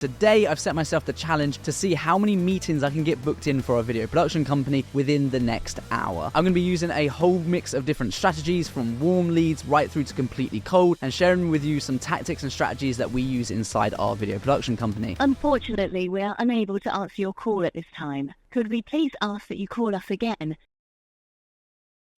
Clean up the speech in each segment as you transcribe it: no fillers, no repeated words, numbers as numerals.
Today, I've set myself the challenge to see how many meetings I can get booked in for a video production company within the next hour. I'm going to be using a whole mix of different strategies, from warm leads right through to completely cold, and sharing with you some tactics and strategies that we use inside our video production company. Unfortunately, we are unable to answer your call at this time. Could we please ask that you call us again?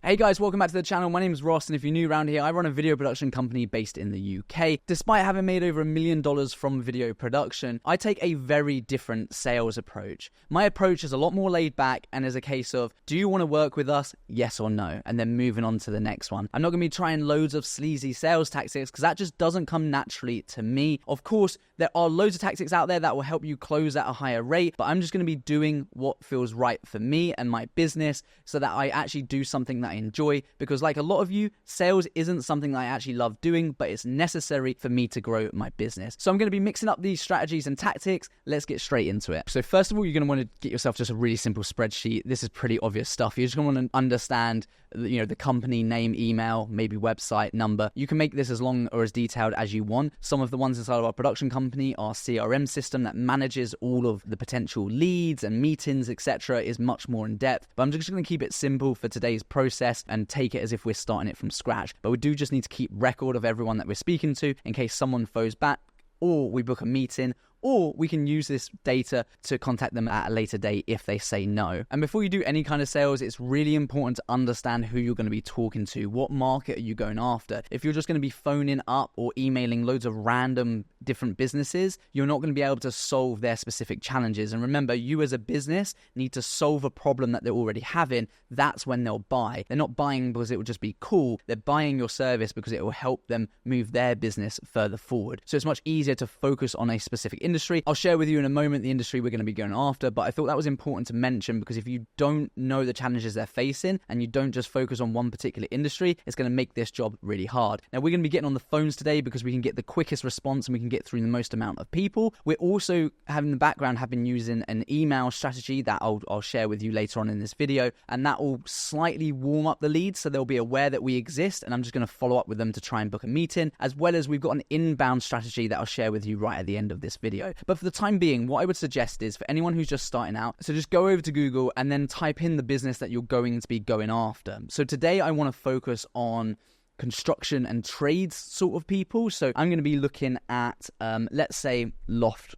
Hey guys, welcome back to the channel. My name is Ross, and if you're new around here, I run a video production company based in the UK. Despite having made over $1 million from video production, I take a very different sales approach. My approach is a lot more laid back and is a case of, do you want to work with us? Yes or no? And then moving on to the next one. I'm not going to be trying loads of sleazy sales tactics because that just doesn't come naturally to me. Of course, there are loads of tactics out there that will help you close at a higher rate, but I'm just going to be doing what feels right for me and my business so that I actually do something that I enjoy, because like a lot of you, sales isn't something that I actually love doing, but it's necessary for me to grow my business. So I'm going to be mixing up these strategies and tactics. Let's get straight into it. So first of all, you're going to want to get yourself just a really simple spreadsheet. This is pretty obvious stuff. You're just going to want to understand, the company name, email, maybe website, number. You can make this as long or as detailed as you want. Some of the ones inside of our production company, our CRM system that manages all of the potential leads and meetings, etc., is much more in depth. But I'm just going to keep it simple for today's process and take it as if we're starting it from scratch. But we do just need to keep record of everyone that we're speaking to in case someone phones back, or we book a meeting, or we can use this data to contact them at a later date if they say no. And before you do any kind of sales, it's really important to understand who you're going to be talking to. What market are you going after? If you're just going to be phoning up or emailing loads of random different businesses, you're not going to be able to solve their specific challenges. And remember, you as a business need to solve a problem that they're already having. That's when they'll buy. They're not buying because it will just be cool. They're buying your service because it will help them move their business further forward. So it's much easier to focus on a specific industry. I'll share with you in a moment the industry we're going to be going after, but I thought that was important to mention, because if you don't know the challenges they're facing and you don't just focus on one particular industry, it's going to make this job really hard. Now, we're going to be getting on the phones today because we can get the quickest response and we can get through the most amount of people. We're also having the background have been using an email strategy that I'll share with you later on in this video, and that will slightly warm up the leads so they'll be aware that we exist, and I'm just going to follow up with them to try and book a meeting, as well as we've got an inbound strategy that I'll share with you right at the end of this video. But for the time being, what I would suggest is for anyone who's just starting out, so just go over to Google and then type in the business that you're going to be going after. So today I want to focus on construction and trades sort of people. So I'm going to be looking at, let's say, loft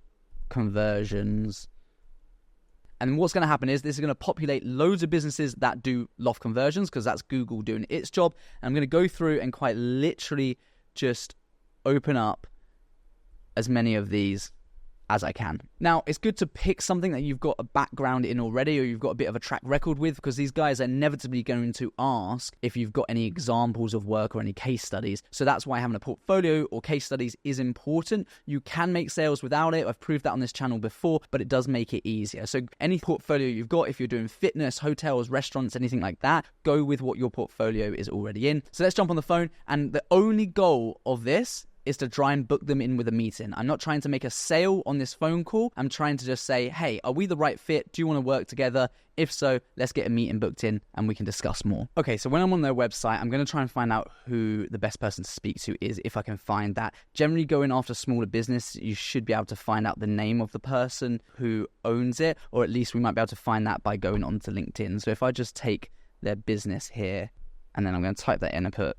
conversions. And what's going to happen is this is going to populate loads of businesses that do loft conversions, because that's Google doing its job. And I'm going to go through and quite literally just open up as many of these as I can. Now, it's good to pick something that you've got a background in already, or you've got a bit of a track record with, because these guys are inevitably going to ask if you've got any examples of work or any case studies. So that's why having a portfolio or case studies is important. You can make sales without it. I've proved that on this channel before, but it does make it easier. So any portfolio you've got, if you're doing fitness, hotels, restaurants, anything like that, go with what your portfolio is already in. So let's jump on the phone. And the only goal of this is to try and book them in with a meeting. I'm not trying to make a sale on this phone call. I'm trying to just say, hey, are we the right fit? Do you want to work together? If so, let's get a meeting booked in and we can discuss more. Okay, so when I'm on their website, I'm going to try and find out who the best person to speak to is, if I can find that. Generally, going after smaller business, you should be able to find out the name of the person who owns it, or at least we might be able to find that by going onto LinkedIn. So if I just take their business here, and then I'm going to type that in and put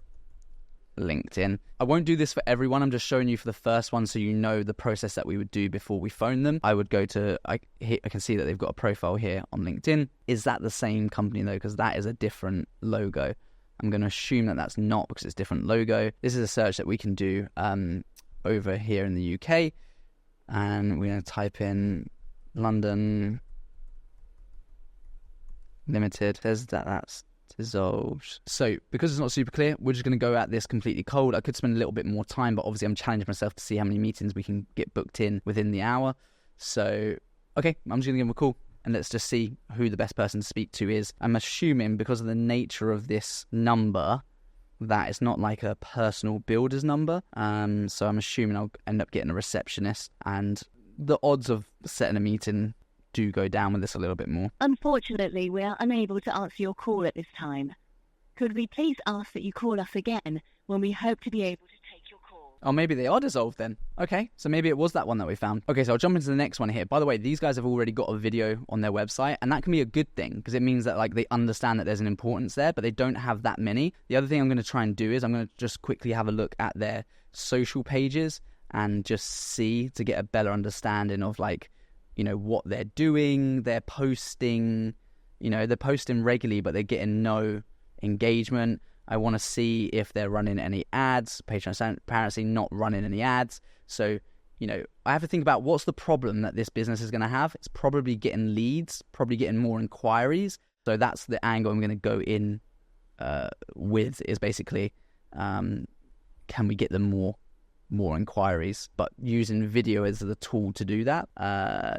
LinkedIn. I won't do this for everyone. I'm just showing you for the first one so you know the process that we would do before we phone them. I would go to, I can see that they've got a profile here on LinkedIn. Is that the same company though? Because that is a different logo. I'm going to assume that that's not, because it's a different logo. This is a search that we can do over here in the UK. And we're going to type in London Limited. There's that's dissolved. So because it's not super clear, we're just going to go at this completely cold. I could spend a little bit more time, but obviously I'm challenging myself to see how many meetings we can get booked in within the hour. So okay, I'm just going to give them a call and let's just see who the best person to speak to is. I'm assuming, because of the nature of this number, that it's not like a personal builder's number. So I'm assuming I'll end up getting a receptionist, and the odds of setting a meeting do go down with this a little bit more. Unfortunately, we are unable to answer your call at this time. Could we please ask that you call us again when we hope to be able to take your call? Oh, maybe they are dissolved then. Okay, so maybe it was that one that we found. Okay, so I'll jump into the next one here. By the way, these guys have already got a video on their website, and that can be a good thing because it means that like they understand that there's an importance there, but they don't have that many. The other thing I'm going to try and do is I'm going to just quickly have a look at their social pages and just see to get a better understanding of like, you know, what they're doing. They're posting, you know, they're posting regularly, but they're getting no engagement. I want to see if they're running any ads. Page transparency, not running any ads. So, you know, I have to think about what's the problem that this business is going to have. It's probably getting leads, probably getting more inquiries. So that's the angle I'm going to go in with is basically, can we get them more inquiries, but using video as the tool to do that.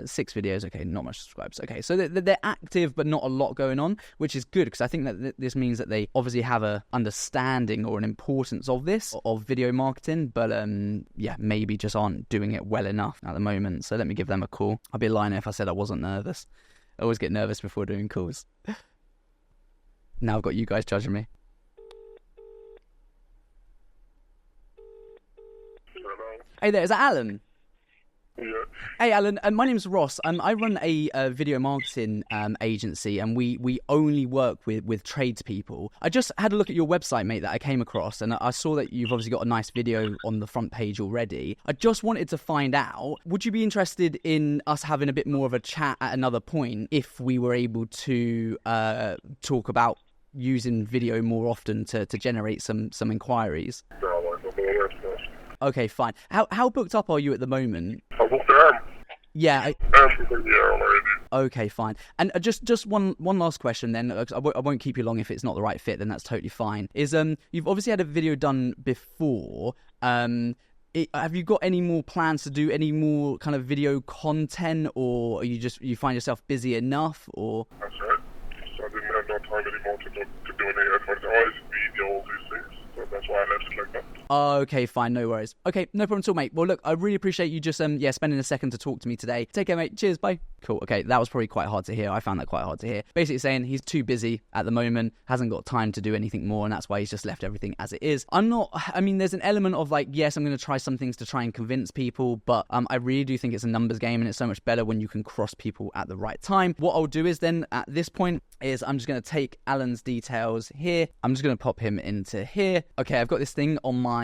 6 videos, okay, not much subscribers. Okay, so they're active, but not a lot going on, which is good because I think that this means that they obviously have a understanding or an importance of this, of video marketing, but yeah, maybe just aren't doing it well enough at the moment. So let me give them a call. I'd be lying if I said I wasn't nervous. I always get nervous before doing calls. Now I've got you guys judging me. Hey there, is that Alan? Yeah. Hey Alan, my name's Ross. I run a video marketing agency, and we only work with tradespeople. I just had a look at your website, mate, that I came across, and I saw that you've obviously got a nice video on the front page already. I just wanted to find out, would you be interested in us having a bit more of a chat at another point if we were able to talk about using video more often to generate some inquiries? Okay, fine. How booked up are you at the moment? I booked am. Yeah. Already. Okay, fine. And just one last question then. I won't keep you long if it's not the right fit. Then that's totally fine. Is you've obviously had a video done before. Have you got any more plans to do any more kind of video content, or are you find yourself busy enough, or? That's right. So I didn't have no time anymore to do any advertising, video, these things. So that's why I left it like that. Oh, okay, fine, no worries. Okay, no problem at all, mate. Well, look, I really appreciate you just spending a second to talk to me today. Take care, mate. Cheers, bye. Cool. Okay, that was probably quite hard to hear. I found that quite hard to hear. Basically saying he's too busy at the moment, hasn't got time to do anything more, and that's why he's just left everything as it is. There's an element of like, yes, I'm going to try some things to try and convince people, but I really do think it's a numbers game, and it's so much better when you can cross people at the right time. What I'll do is then, at this point, is I'm just going to take Alan's details here. I'm just going to pop him into here. Okay, I've got this thing on my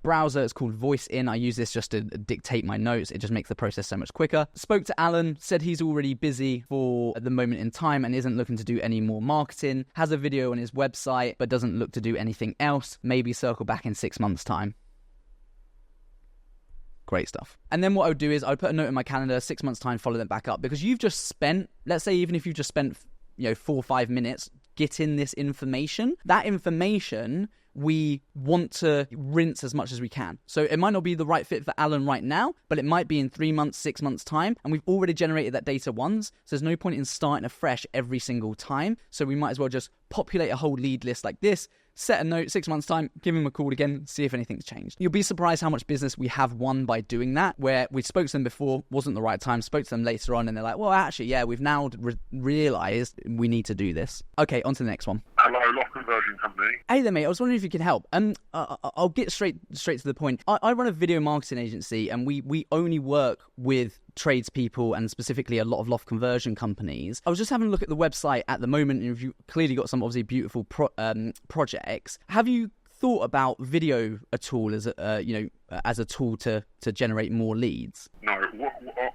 browser. It's called Voice In. I use this just to dictate my notes. It just makes the process so much quicker. Spoke to Alan, said he's already busy for the moment in time and isn't looking to do any more marketing. Has a video on his website, but doesn't look to do anything else. Maybe circle back in 6 months' time. Great stuff. And then what I would do is I'd put a note in my calendar, 6 months' time, follow them back up, because you've just spent, let's say, even if you just spent 4 or 5 minutes getting this information, that information we want to rinse as much as we can. So it might not be the right fit for Alan right now, but it might be in 3 months, 6 months time, and we've already generated that data once, so there's no point in starting afresh every single time. So we might as well just populate a whole lead list like this, set a note, 6 months time, give him a call again, see if anything's changed. You'll be surprised how much business we have won by doing that, where we spoke to them before, wasn't the right time, spoke to them later on, and they're like, well, actually, yeah, we've now realized we need to do this. Okay, on to the next one. Hello, loft conversion company. Hey there, mate. I was wondering if you can help. I'll get straight to the point. I run a video marketing agency, and we only work with tradespeople and specifically a lot of loft conversion companies. I was just having a look at the website at the moment, and you've clearly got some obviously beautiful projects. Have you thought about video at all as a tool to generate more leads? No.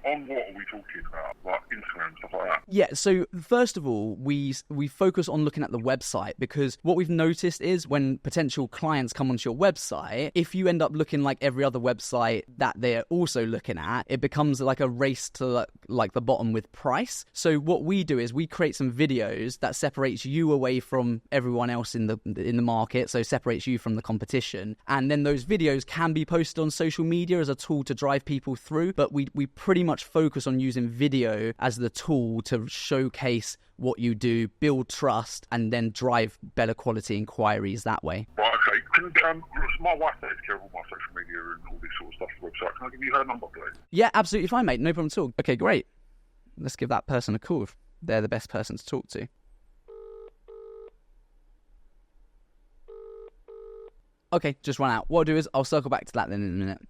On what are we talking about? Like Instagram, stuff like that? Yeah, so first of all, we focus on looking at the website, because what we've noticed is when potential clients come onto your website, if you end up looking like every other website that they're also looking at, it becomes like a race to like the bottom with price. So what we do is we create some videos that separates you away from everyone else in the market, so separates you from the competition, and then those videos can be posted on social media as a tool to drive people through, but we pretty much focus on using video as the tool to showcase what you do, build trust, and then drive better quality inquiries that way. Right, okay. My wife takes care of all my social media and all this sort of stuff on the website. Can I give you her number, please? Yeah, absolutely fine, mate. No problem at all. Okay, great. Let's give that person a call if they're the best person to talk to. Okay, just run out. What I'll do is I'll circle back to that then in a minute.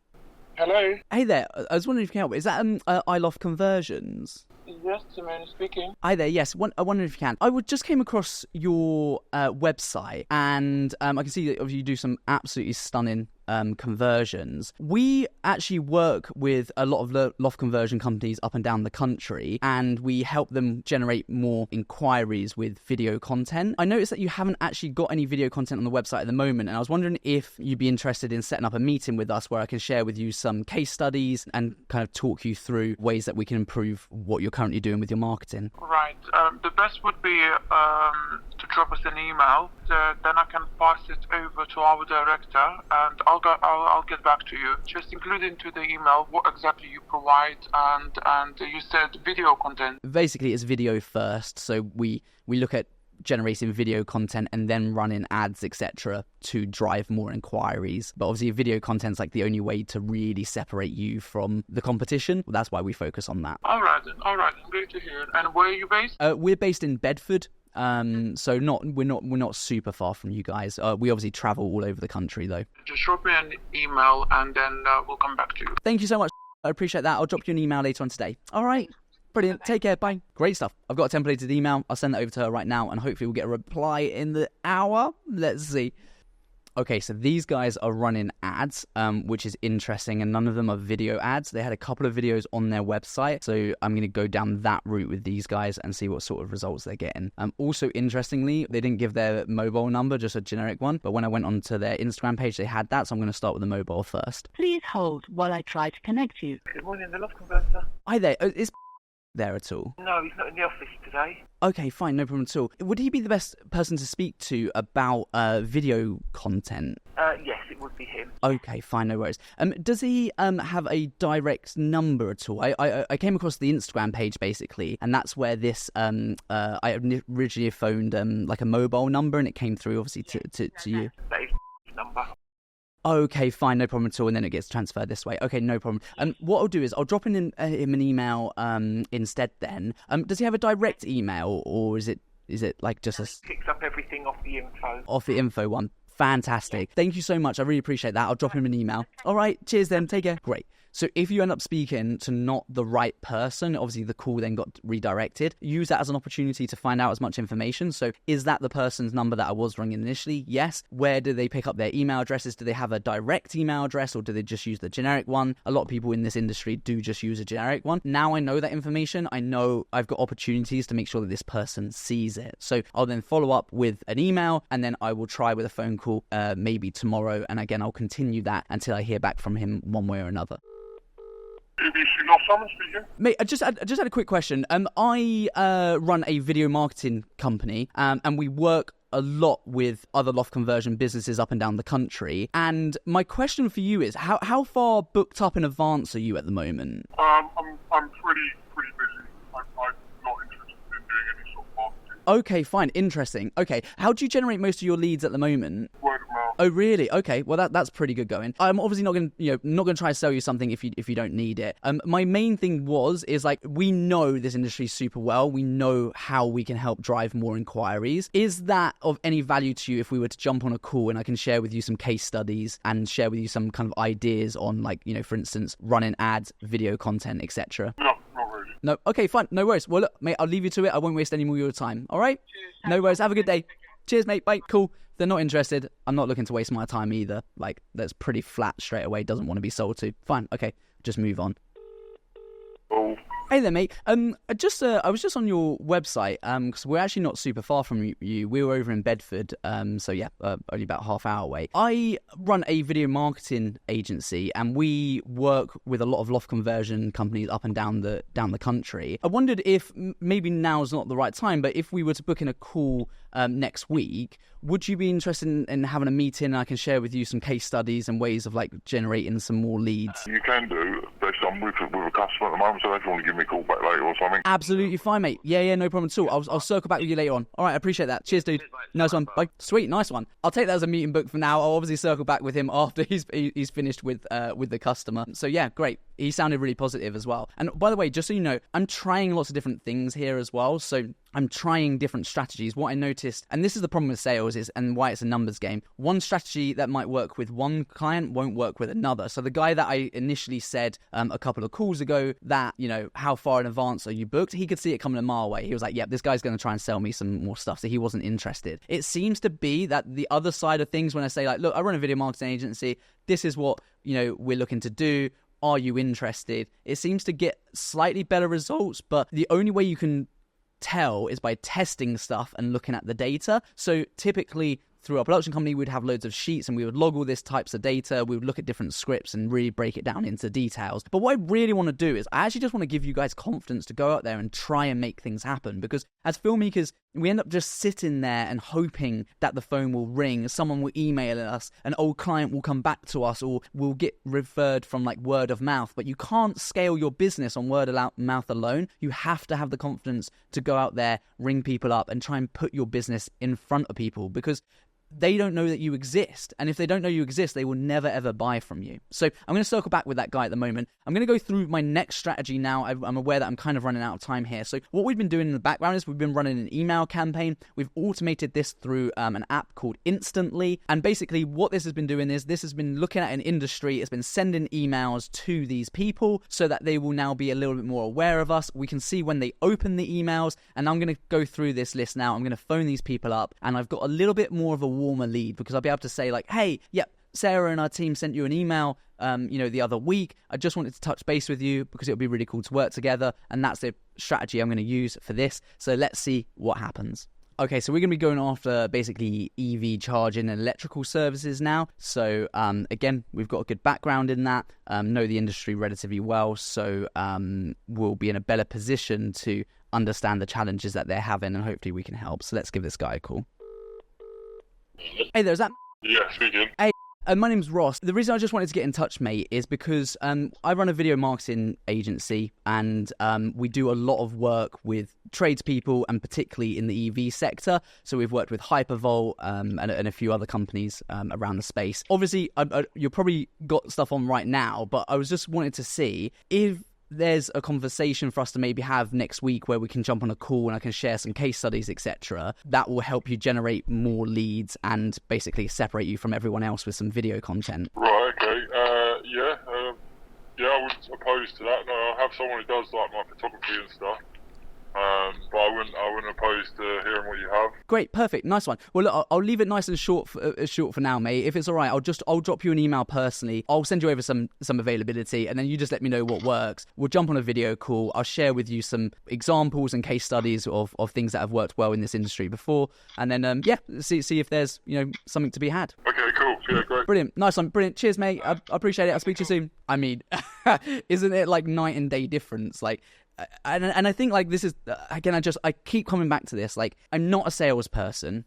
Hello? Hey there, I was wondering if you can help. Is that I Love Conversions? Yes, the man speaking. Hi there, yes. I wonder if you can. I just came across your website, and I can see that you do some absolutely stunning conversions. We actually work with a lot of loft conversion companies up and down the country, and we help them generate more inquiries with video content. I noticed that you haven't actually got any video content on the website at the moment, and I was wondering if you'd be interested in setting up a meeting with us where I can share with you some case studies and kind of talk you through ways that we can improve what you're currently doing with your marketing. Right. The best would be to drop us an email. Then I can pass it over to our director, and I'll get back to you. Just include into the email what exactly you provide, and you said video content. Basically, it's video first, so we look at generating video content and then running ads, etc., to drive more inquiries. But obviously, video content's like the only way to really separate you from the competition. That's why we focus on that. All right then. Great to hear. And where are you based? We're based in Bedford. So we're not super far from you guys. We obviously travel all over the country though. Just drop me an email and then we'll come back to you. Thank you so much. I appreciate that. I'll drop you an email later on today. All right. Brilliant. Take care. Bye. Great stuff. I've got a templated email. I'll send that over to her right now, and hopefully we'll get a reply in the hour. Let's see. Okay, so these guys are running ads, which is interesting, and none of them are video ads. They had a couple of videos on their website, so I'm going to go down that route with these guys and see what sort of results they're getting. Also, interestingly, they didn't give their mobile number, just a generic one, but when I went onto their Instagram page, they had that, so I'm going to start with the mobile first. Please hold while I try to connect you. Good morning, the Love Converter. Hi there. Is there at all? No, he's not in the office today. Okay, fine, no problem at all. Would he be the best person to speak to about video content? Yes, it would be him. Okay, fine, no worries. Does he have a direct number at all? I came across the Instagram page basically, and that's where this I originally phoned like a mobile number, and it came through obviously to you. That is his number. Okay, fine, no problem at all, and then it gets transferred this way. Okay, no problem. What I'll do is I'll drop him an email instead then. Does he have a direct email, or is it like just a... Picks up everything off the info. Off the info one. Fantastic. Thank you so much. I really appreciate that. I'll drop him an email. All right, cheers then. Take care. Great. So if you end up speaking to not the right person, obviously the call then got redirected, use that as an opportunity to find out as much information. So is that the person's number that I was ringing initially? Yes. Where do they pick up their email addresses? Do they have a direct email address, or do they just use the generic one? A lot of people in this industry do just use a generic one. Now I know that information. I know I've got opportunities to make sure that this person sees it. So I'll then follow up with an email, and then I will try with a phone call maybe tomorrow. And again, I'll continue that until I hear back from him one way or another. ABC North Salmon speaking. Mate, I just had a quick question. I run a video marketing company, and we work a lot with other loft conversion businesses up and down the country. And my question for you is, how far booked up in advance are you at the moment? I'm pretty busy. I'm not interested in doing any sort of marketing. Okay, fine, interesting. Okay, how do you generate most of your leads at the moment? Word of mouth. Oh, really? Okay, well that's pretty good going. I'm obviously not going to try to sell you something if you don't need it. My main thing is like, we know this industry super well. We know how we can help drive more inquiries. Is that of any value to you if we were to jump on a call and I can share with you some case studies and share with you some kind of ideas on, like, for instance, running ads, video content, etc.? No, not really. No. Okay, fine. No worries. Well, look, mate, I'll leave you to it. I won't waste any more of your time. All right? Cheers. No worries. Have a good day. Cheers, mate. Bye. Cool. If they're not interested, I'm not looking to waste my time either. Like, that's pretty flat straight away. Doesn't want to be sold to. Fine. Okay. Just move on. Oh. Hey there, mate. I was just on your website, because we're actually not super far from you. We were over in Bedford, so yeah, only about half hour away. I run a video marketing agency, and we work with a lot of loft conversion companies up and down the country. I wondered if maybe now's not the right time, but if we were to book in a call next week, would you be interested in having a meeting, and I can share with you some case studies and ways of like generating some more leads? You can do. I'm with a customer at the moment, so if you want to give me a call back later or something. Absolutely fine, mate. Yeah, no problem at all. I'll circle back with you later on. All right, I appreciate that. Cheers, dude. Nice one. Bye. Sweet, nice one. I'll take that as a meeting book for now. I'll obviously circle back with him after he's finished with the customer. So yeah, great. he sounded really positive as well. And by the way, just so you know, I'm trying lots of different things here as well. So I'm trying different strategies. What I noticed, and this is the problem with sales, is and why it's a numbers game. One strategy that might work with one client won't work with another. So the guy that I initially said a couple of calls ago that, you know, how far in advance are you booked? He could see it coming a mile away. He was like, yep, this guy's going to try and sell me some more stuff. So he wasn't interested. It seems to be that the other side of things, when I say like, look, I run a video marketing agency. This is what, you know, we're looking to do. Are you interested? It seems to get slightly better results, but the only way you can tell is by testing stuff and looking at the data. So typically through our production company, we'd have loads of sheets and we would log all these types of data. We would look at different scripts and really break it down into details. But what I really want to do is I actually just want to give you guys confidence to go out there and try and make things happen. Because as filmmakers, we end up just sitting there and hoping that the phone will ring, someone will email us, an old client will come back to us, or we'll get referred from like word of mouth. But you can't scale your business on word of mouth alone. You have to have the confidence to go out there, ring people up, and try and put your business in front of people, because they don't know that you exist. And if they don't know you exist, they will never, ever buy from you. So I'm going to circle back with that guy at the moment. I'm going to go through my next strategy now. I'm aware that I'm kind of running out of time here. So what we've been doing in the background is we've been running an email campaign. We've automated this through an app called Instantly. And basically what this has been doing is this has been looking at an industry. It's been sending emails to these people so that they will now be a little bit more aware of us. We can see when they open the emails. And I'm going to go through this list now. I'm going to phone these people up. And I've got a little bit more of a warmer lead, because I'll be able to say like, hey, yep, Sarah and our team sent you an email, the other week. I just wanted to touch base with you because it would be really cool to work together. And that's the strategy I'm going to use for this. So let's see what happens. Okay, so we're going to be going after basically EV charging and electrical services now. So again, we've got a good background in that, know the industry relatively well. So we'll be in a better position to understand the challenges that they're having, and hopefully we can help. So let's give this guy a call. Hey there, is that... Yeah, speaking. Hey, my name's Ross. The reason I just wanted to get in touch, mate, is because I run a video marketing agency, and we do a lot of work with tradespeople, and particularly in the EV sector. So we've worked with Hypervolt and a few other companies around the space. Obviously, you've probably got stuff on right now, but I was just wanting to see if there's a conversation for us to maybe have next week where we can jump on a call and I can share some case studies, etc. That will help you generate more leads and basically separate you from everyone else with some video content. Right, okay. I wouldn't oppose to that. No, I have someone who does like my photography and stuff. But I wouldn't oppose to hearing what you have. Great, perfect, nice one. Well, look, I'll leave it nice and short for now, mate. If it's all right, I'll drop you an email personally. I'll send you over some availability, and then you just let me know what works. We'll jump on a video call. I'll share with you some examples and case studies of things that have worked well in this industry before, and then see if there's something to be had. Okay, cool. Yeah, great. Brilliant, nice one, brilliant. Cheers, mate. I appreciate it. I'll speak to you soon. I mean, isn't it like night and day difference? Like. And I think like this is again, I keep coming back to this. Like, I'm not a salesperson.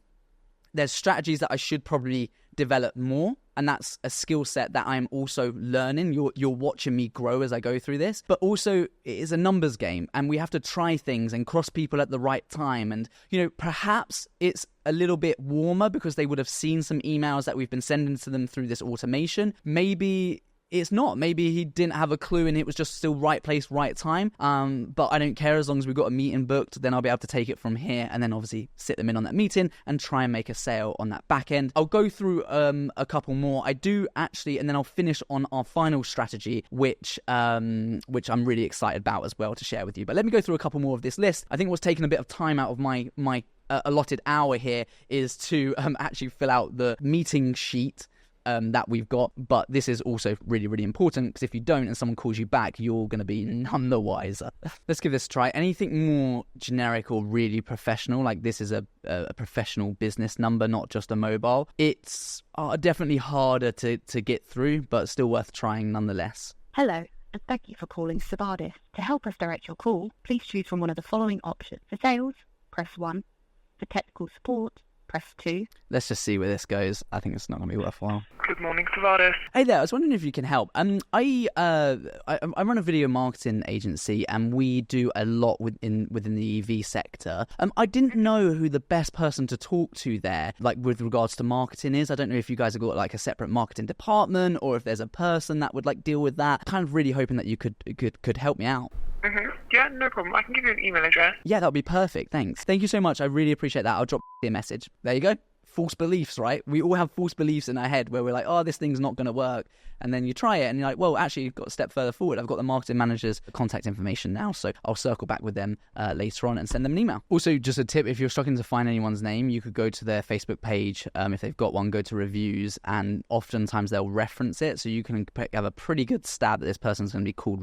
There's strategies that I should probably develop more, and that's a skill set that I'm also learning. You're watching me grow as I go through this, but also it is a numbers game, and we have to try things and cross people at the right time. And perhaps it's a little bit warmer because they would have seen some emails that we've been sending to them through this automation. Maybe it's not. Maybe he didn't have a clue and it was just still right place, right time. But I don't care, as long as we've got a meeting booked, then I'll be able to take it from here and then obviously sit them in on that meeting and try and make a sale on that back end. I'll go through a couple more. I do actually, and then I'll finish on our final strategy, which I'm really excited about as well to share with you. But let me go through a couple more of this list. I think what's taken a bit of time out of my allotted hour here is to actually fill out the meeting sheet that we've got, but this is also really, really important, because if you don't and someone calls you back, you're going to be none the wiser. Let's give this a try. Anything more generic or really professional, like this is a professional business number, not just a mobile. It's definitely harder to get through, but still worth trying nonetheless. Hello, and thank you for calling Sabardis. To help us direct your call, please choose from one of the following options. For sales, press 1. For technical support, press 2. Let's just see where this goes. I think it's not going to be worthwhile. Good morning, Tavares. Hey there, I was wondering if you can help. I run a video marketing agency, and we do a lot within the EV sector. I didn't know who the best person to talk to there, like with regards to marketing is. I don't know if you guys have got like a separate marketing department, or if there's a person that would like deal with that. Kind of really hoping that you could help me out. Yeah, no problem. I can give you an email address. Yeah, that would be perfect. Thanks. Thank you so much. I really appreciate that. I'll drop you a message. There you go. False beliefs, right? We all have false beliefs in our head where we're like, oh, this thing's not going to work. And then you try it and you're like, well, actually, you've got a step further forward. I've got the marketing manager's contact information now, so I'll circle back with them later on and send them an email. Also, just a tip, if you're struggling to find anyone's name, you could go to their Facebook page. If they've got one, go to reviews, and oftentimes they'll reference it, so you can have a pretty good stab that this person's going to be called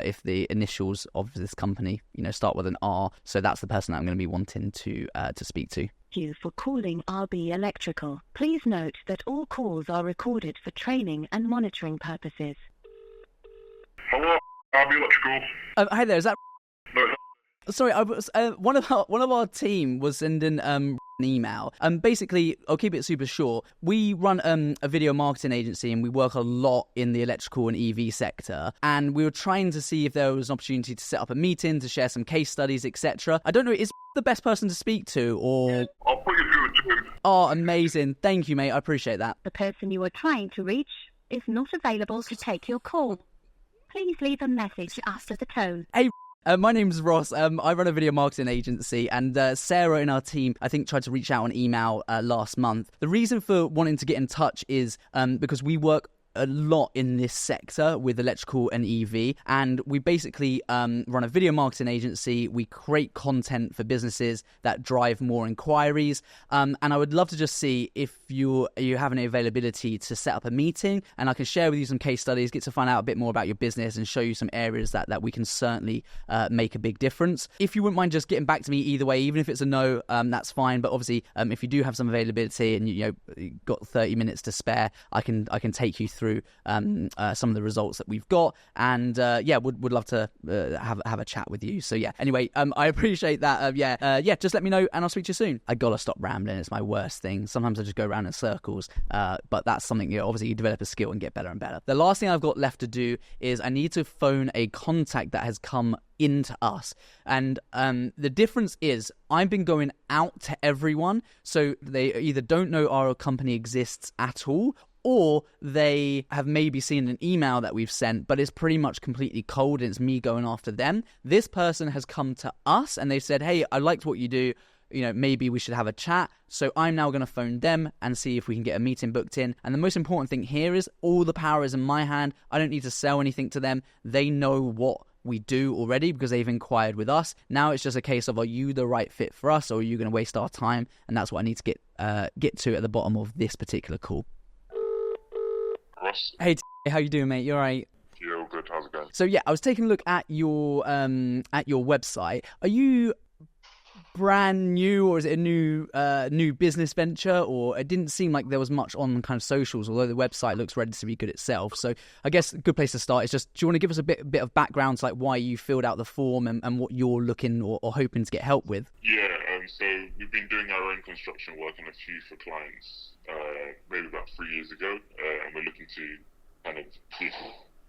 if the initials of this company, start with an R. So that's the person that I'm going to be wanting to speak to. Thank you for calling RB Electrical. Please note that all calls are recorded for training and monitoring purposes. Hello, RB Electrical. Hi there, is that... No, Sorry, I was one of our team was sending an email. Basically, I'll keep it super short. We run a video marketing agency, and we work a lot in the electrical and EV sector. And we were trying to see if there was an opportunity to set up a meeting to share some case studies, etc. I don't know, is the best person to speak to, or... I'll put you through to him. Oh, amazing! Thank you, mate. I appreciate that. The person you are trying to reach is not available to take your call. Please leave a message after the tone. Hey. My name's Ross. I run a video marketing agency, and Sarah in our team, I think, tried to reach out on email last month. The reason for wanting to get in touch is because we work a lot in this sector with electrical and EV, and we basically run a video marketing agency. We create content for businesses that drive more inquiries, and I would love to just see if you have any availability to set up a meeting, and I can share with you some case studies, get to find out a bit more about your business, and show you some areas that we can certainly make a big difference. If you wouldn't mind just getting back to me either way, even if it's a no, that's fine. But obviously, if you do have some availability and you got 30 minutes to spare, I can take you through some of the results that we've got, and would love to have a chat with you. So yeah, anyway, I appreciate that. Just let me know, and I'll speak to you soon. I gotta stop rambling. It's my worst thing. Sometimes I just go around in circles, but that's something, obviously you develop a skill and get better and better. The last thing I've got left to do is I need to phone a contact that has come into us, and the difference is I've been going out to everyone, so they either don't know our company exists at all, or they have maybe seen an email that we've sent, but it's pretty much completely cold, and it's me going after them. This person has come to us, and they said, hey, I liked what you do, maybe we should have a chat. So I'm now going to phone them and see if we can get a meeting booked in. And the most important thing here is all the power is in my hand. I don't need to sell anything to them. They know what we do already because they've inquired with us. Now it's just a case of, are you the right fit for us, or are you going to waste our time? And that's what I need to get to at the bottom of this particular call. Ross? Hey, how you doing, mate? You all right? Yeah, all good. How's it going? So yeah, I was taking a look at your website. Are you brand new, or is it a new business venture? Or it didn't seem like there was much on kind of socials, although the website looks relatively good itself. So I guess a good place to start is just, do you want to give us a bit of background to like why you filled out the form and what you're looking or hoping to get help with? Yeah, so we've been doing our own construction work on a few for clients maybe about 3 years ago, and we're looking to kind of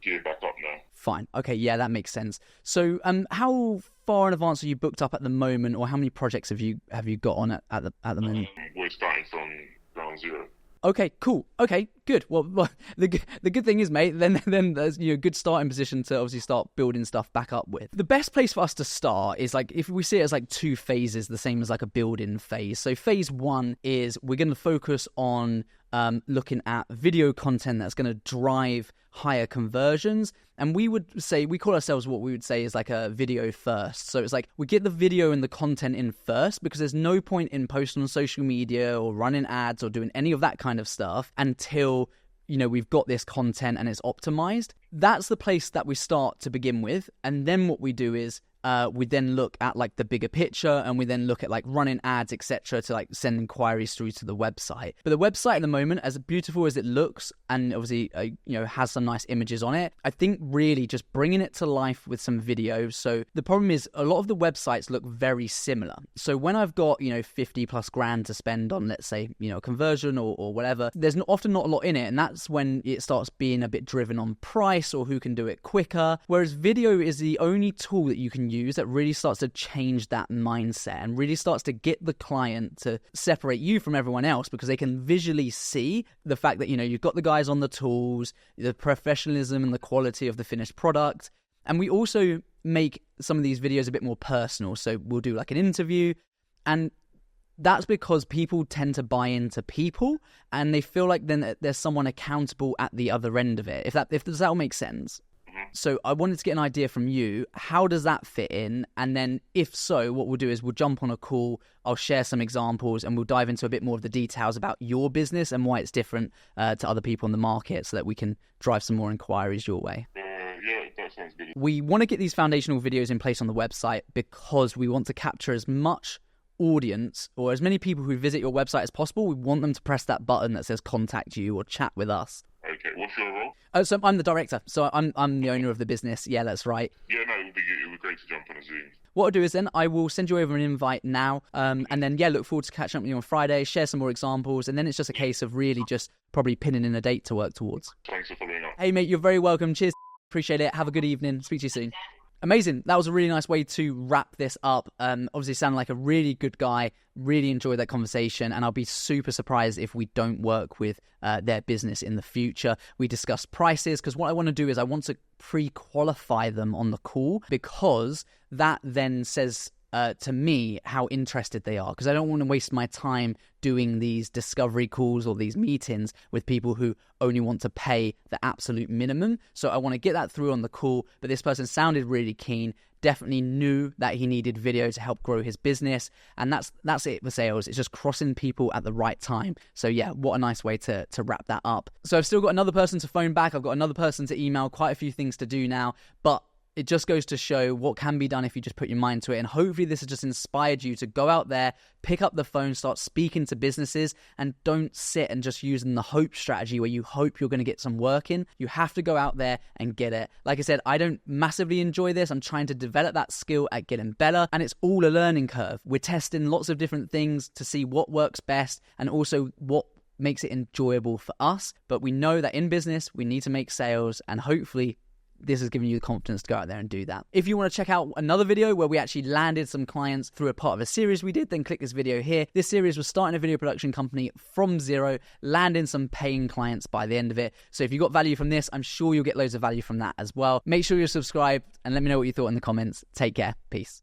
gear back up now. Fine. Okay, yeah, that makes sense. So how far in advance are you booked up at the moment, or how many projects have you got on at the moment? We're starting from ground zero. Okay, cool. Okay, good. Well, the good thing is, mate, then there's a good starting position to obviously start building stuff back up with. The best place for us to start is like, if we see it as like two phases, the same as like a build-in phase. So phase one is we're going to focus on looking at video content that's going to drive higher conversions. And we call ourselves what we would say is like a video first. So it's like we get the video and the content in first, because there's no point in posting on social media or running ads or doing any of that kind of stuff until we've got this content and it's optimized. That's the place that we start to begin with. And then what we do is we then look at like the bigger picture, and we then look at like running ads, etc., to like send inquiries through to the website. But the website at the moment, as beautiful as it looks, and obviously has some nice images on it, I think really just bringing it to life with some videos. So the problem is a lot of the websites look very similar. So when I've got 50 plus grand to spend on, let's say, a conversion or whatever, there's often not a lot in it, and that's when it starts being a bit driven on price or who can do it quicker. Whereas video is the only tool that you can use that really starts to change that mindset and really starts to get the client to separate you from everyone else, because they can visually see the fact that you've got the guys on the tools, the professionalism and the quality of the finished product. And we also make some of these videos a bit more personal. So we'll do like an interview, and that's because people tend to buy into people and they feel like then there's someone accountable at the other end of it. Does that all make sense? So I wanted to get an idea from you. How does that fit in? And then if so, what we'll do is we'll jump on a call. I'll share some examples and we'll dive into a bit more of the details about your business and why it's different to other people in the market, so that we can drive some more inquiries your way. Yeah, that sounds good. We want to get these foundational videos in place on the website because we want to capture as much audience or as many people who visit your website as possible. We want them to press that button that says contact you or chat with us. Okay, what's your role? So I'm the director. So I'm the owner of the business. Yeah, that's right. Yeah, no, it would be great to jump on a Zoom. What I'll do is then I will send you over an invite now, and then look forward to catching up with you on Friday, share some more examples, and then it's just a case of really just probably pinning in a date to work towards. Thanks for following up. Hey mate, you're very welcome. Cheers. Appreciate it. Have a good evening. Speak to you soon. Amazing. That was a really nice way to wrap this up. Obviously sounded like a really good guy. Really enjoyed that conversation, and I'll be super surprised if we don't work with their business in the future. We discussed prices, because what I want to do is I want to pre-qualify them on the call, because that then says to me how interested they are, because I don't want to waste my time doing these discovery calls or these meetings with people who only want to pay the absolute minimum. So I want to get that through on the call. But this person sounded really keen, definitely knew that he needed video to help grow his business, and that's it for sales. It's just crossing people at the right time. So yeah, what a nice way to wrap that up. So I've still got another person to phone back, I've got another person to email, quite a few things to do now, but it just goes to show what can be done if you just put your mind to it. And hopefully this has just inspired you to go out there, pick up the phone, start speaking to businesses, and don't sit and just using the hope strategy where you hope you're going to get some work in. You have to go out there and get it. Like I said, I don't massively enjoy this. I'm trying to develop that skill at getting better, and it's all a learning curve. We're testing lots of different things to see what works best and also what makes it enjoyable for us. But we know that in business, we need to make sales, and hopefully this has given you the confidence to go out there and do that. If you want to check out another video where we actually landed some clients through a part of a series we did, then click this video here. This series was starting a video production company from zero, landing some paying clients by the end of it. So if you got value from this, I'm sure you'll get loads of value from that as well. Make sure you're subscribed and let me know what you thought in the comments. Take care. Peace.